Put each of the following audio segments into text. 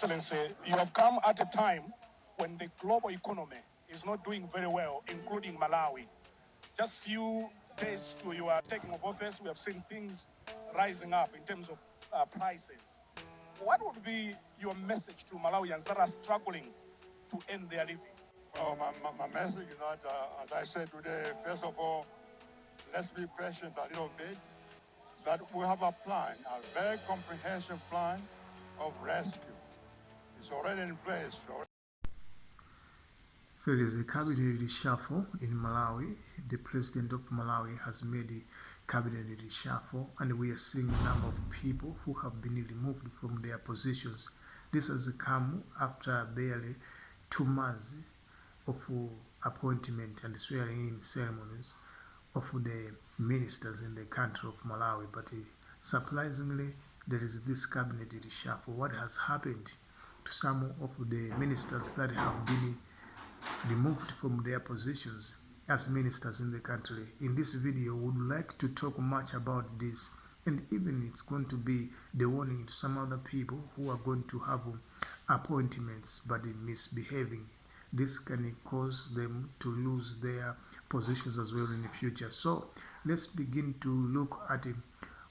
Excellency, you have come at a time when the global economy is not doing very well, including Malawi. Just few days to your taking of office, we have seen things rising up in terms of prices. What would be your message to Malawians that are struggling to earn their living? Well, my message is that, as I said today, first of all, let's be patient a little bit. That we have a plan, a very comprehensive plan of rescue. It's already in place. So there is a cabinet reshuffle in Malawi. The president of Malawi has made a cabinet reshuffle, and we are seeing a number of people who have been removed from their positions. This has come after barely 2 months of appointment and swearing-in ceremonies of the ministers in the country of Malawi. But surprisingly, there is this cabinet reshuffle. What has happened to some of the ministers that have been removed from their positions as ministers in the country? In this video, we would like to talk much about this, and even it's going to be the warning to some other people who are going to have appointments but misbehaving. This can cause them to lose their positions as well in the future. So let's begin to look at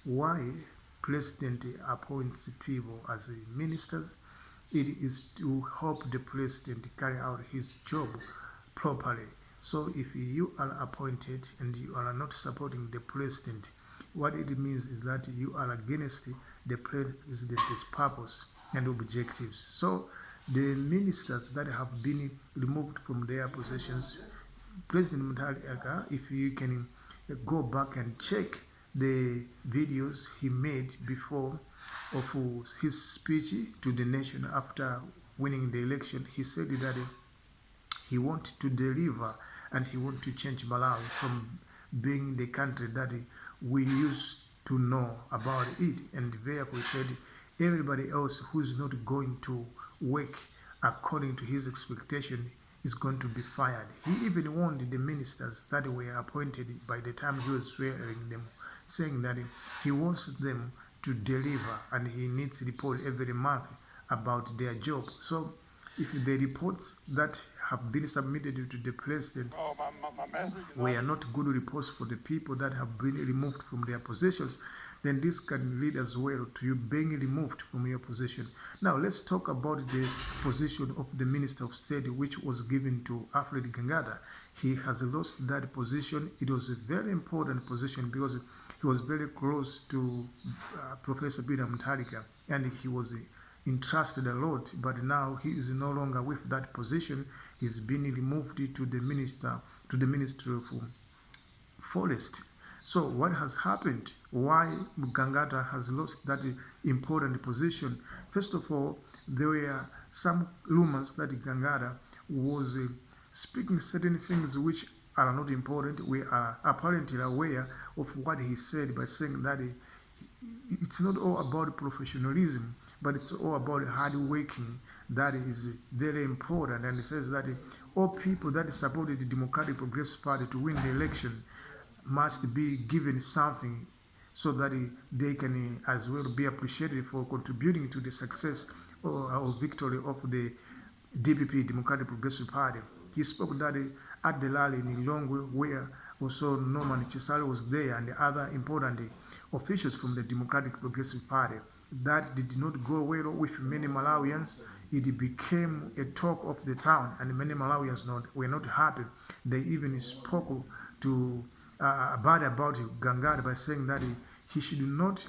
why president appoints people as ministers. It is to help the president carry out his job properly. So if you are appointed and you are not supporting the president, what it means is that you are against the president's purpose and objectives. So the ministers that have been removed from their positions, President Mutharika, if you can go back and check the videos he made before of his speech to the nation after winning the election, he said that he wanted to deliver and he wanted to change Malawi from being the country that we used to know about it. And therefore he said everybody else who's not going to work according to his expectation is going to be fired. He even warned the ministers that were appointed by the time he was swearing them, saying that he wants them to deliver and he needs to report every month about their job. So if the reports that have been submitted to the president were not good reports for the people that have been removed from their positions, then this can lead as well to you being removed from your position. Now let's talk about the position of the Minister of State, which was given to Alfred Gangada. He has lost that position. It was a very important position because he was very close to Professor Mutharika, and he was entrusted a lot, but now he is no longer with that position. He's been removed to the Ministry of Forest. So what has happened? Why Gangata has lost that important position? First of all, there were some rumors that Gangata was speaking certain things which are not important. We are apparently aware of what he said by saying that it's not all about professionalism, but it's all about hard working. That is very important. And he says that all people that supported the Democratic Progressive Party to win the election must be given something so that they can as well be appreciated for contributing to the success or victory of the DPP, Democratic Progressive Party. He spoke that at the rally in Longwe, where also Norman Chisale was there and the other important officials from the Democratic Progressive Party. That did not go well with many Malawians. It became a talk of the town, and many Malawians were not happy. They even spoke to bad about Gangada by saying that he should not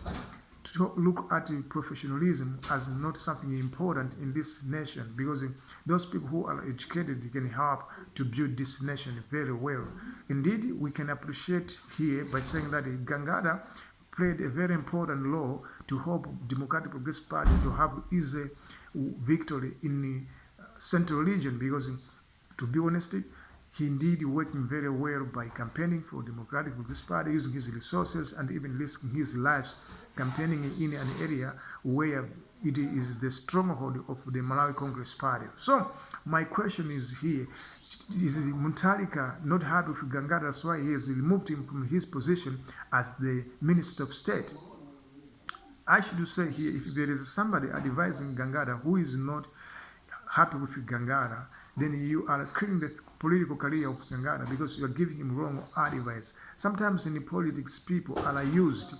look at professionalism as not something important in this nation, because those people who are educated can help to build this nation very well. Indeed, we can appreciate here by saying that Gangada played a very important role to help Democratic Progressive Party to have easy victory in the central region, because to be honest, he indeed working very well by campaigning for Democratic Progressive Party, using his resources and even risking his lives, campaigning in an area where it is the stronghold of the Malawi Congress Party. So my question is here, is Mutharika not happy with Gangada? That's why he has removed him from his position as the Minister of State. I should say here, if there is somebody advising Gangada who is not happy with Gangada, then you are killing the political career of Gangada because you are giving him wrong advice. Sometimes in politics, people are used.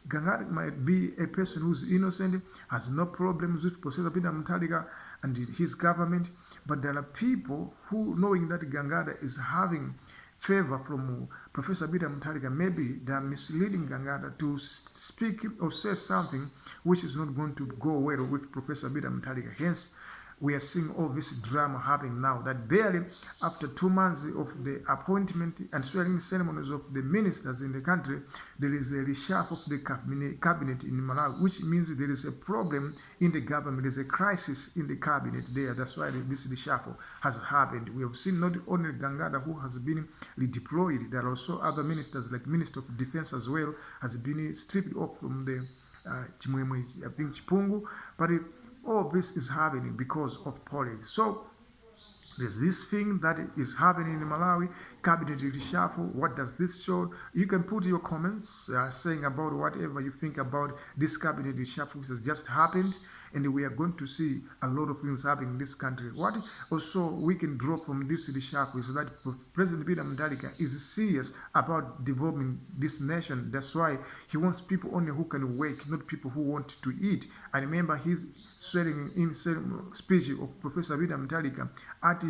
Gangada might be a person who's innocent, has no problems with Professor Peter Mutharika and his government, but there are people who, knowing that Gangada is having favor from Professor Peter Mutharika, maybe they are misleading Gangada to speak or say something which is not going to go well with Professor Peter Mutharika. Hence, we are seeing all this drama happening now, that barely after 2 months of the appointment and swearing ceremonies of the ministers in the country, there is a reshuffle of the cabinet in Malawi, which means there is a problem in the government, there is a crisis in the cabinet there. That's why this reshuffle has happened. We have seen not only Gangada, who has been redeployed, there are also other ministers, like Minister of Defence as well, has been stripped off from the Chimwemwe Chipungu, but all this is happening because of politics. So there's this thing that is happening in Malawi, cabinet reshuffle. What does this show? You can put your comments saying about whatever you think about this cabinet reshuffle which has just happened, and we are going to see a lot of things happening in this country. What also we can draw from this reshuffle is that President Peter Mutharika is serious about developing this nation. That's why he wants people only who can work, not people who want to eat. I remember his swearing in speech of Professor Peter Mutharika at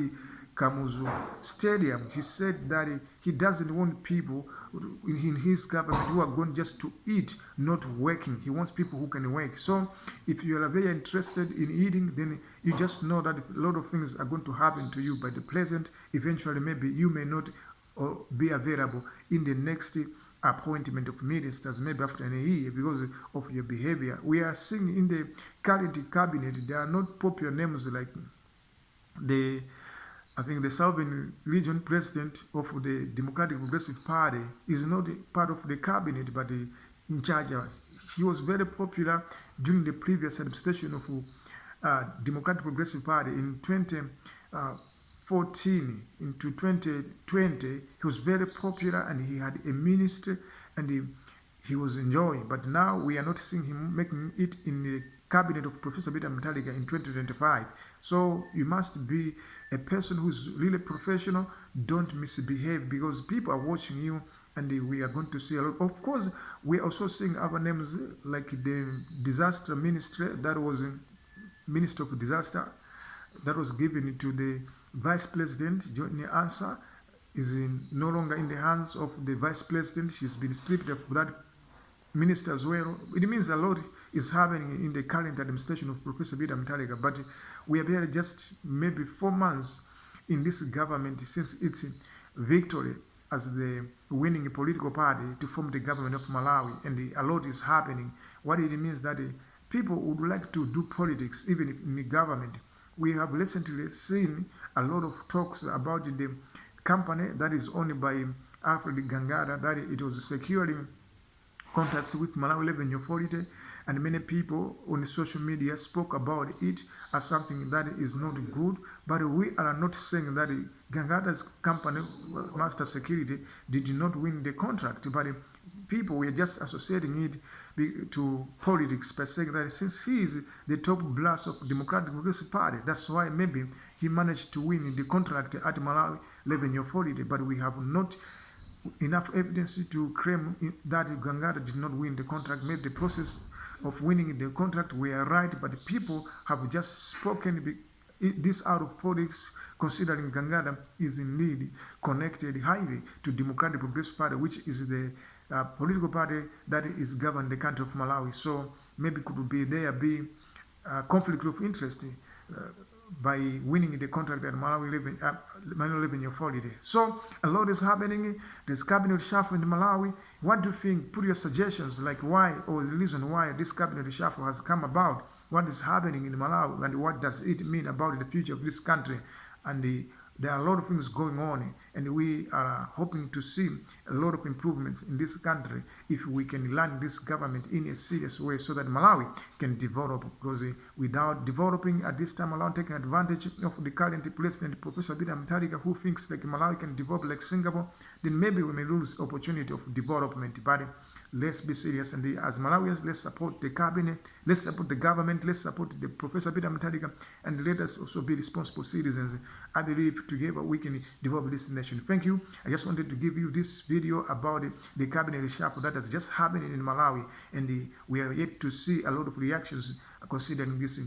Kamuzu Stadium. He said that he doesn't want people in his government who are going just to eat, not working. He wants people who can work. So if you are very interested in eating, then you just know that a lot of things are going to happen to you by the present. Eventually, maybe you may not be available in the next appointment of ministers, maybe after a year, because of your behavior. We are seeing in the current cabinet, there are not popular names like I think the Southern Region President of the Democratic Progressive Party is not part of the cabinet, but in charge. He was very popular during the previous administration of Democratic Progressive Party in 2014 into 2020. He was very popular and he had a ministry and he was enjoying. But now we are not seeing him making it in the cabinet of Professor Peter Mutharika in 2025. So you must be a person who's really professional. Don't misbehave because people are watching you, and we are going to see a lot. Of course, we are also seeing other names like the disaster ministry, that was Minister of Disaster, that was given to the Vice President. Johnny Ansa is no longer in the hands of the Vice President. She's been stripped of that minister as well. It means a lot is happening in the current administration of Professor Peter Mutharika, but we are barely just maybe 4 months in this government since its victory as the winning political party to form the government of Malawi, and a lot is happening. What it means that people would like to do politics even if in the government. We have recently seen a lot of talks about the company that is owned by Alfred Gangada, that it was securing contacts with Malawi Revenue Authority, and many people on social media spoke about it as something that is not good. But we are not saying that Gangada's company, Master Security, did not win the contract, but people were just associating it to politics by saying that since he is the top brass of Democratic Progressive Party, that's why maybe he managed to win the contract at Malawi Revenue Authority. But we have not enough evidence to claim that Gangada did not win the contract. Maybe the process of winning the contract were right, but people have just spoken this out of politics, considering Gangada is indeed connected highly to Democratic Progressive Party, which is the political party that is governed the country of Malawi. So maybe could be there be conflict of interest by winning the contract at Malawi Revenue Authority. So a lot is happening. There's cabinet reshuffle in Malawi. What do you think? Put your suggestions, like why or the reason why this cabinet reshuffle has come about. What is happening in Malawi and what does it mean about the future of this country? And there are a lot of things going on, and we are hoping to see a lot of improvements in this country if we can land this government in a serious way so that Malawi can develop. Because without developing at this time around, taking advantage of the current president, Professor Peter Mutharika, who thinks like Malawi can develop like Singapore, then maybe we may lose opportunity of development. But Let's be serious, and as Malawians, let's support the cabinet, let's support the government, let's support the Professor Peter Mutharika, and let us also be responsible citizens. I believe together we can develop this nation. Thank you. I just wanted to give you this video about the cabinet reshuffle that has just happened in Malawi, and we are yet to see a lot of reactions considering this.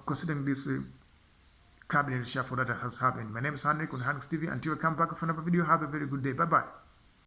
Considering this cabinet reshuffle that has happened. My name is Henrik on Hanks TV. Until I come back for another video, have a very good day. Bye bye.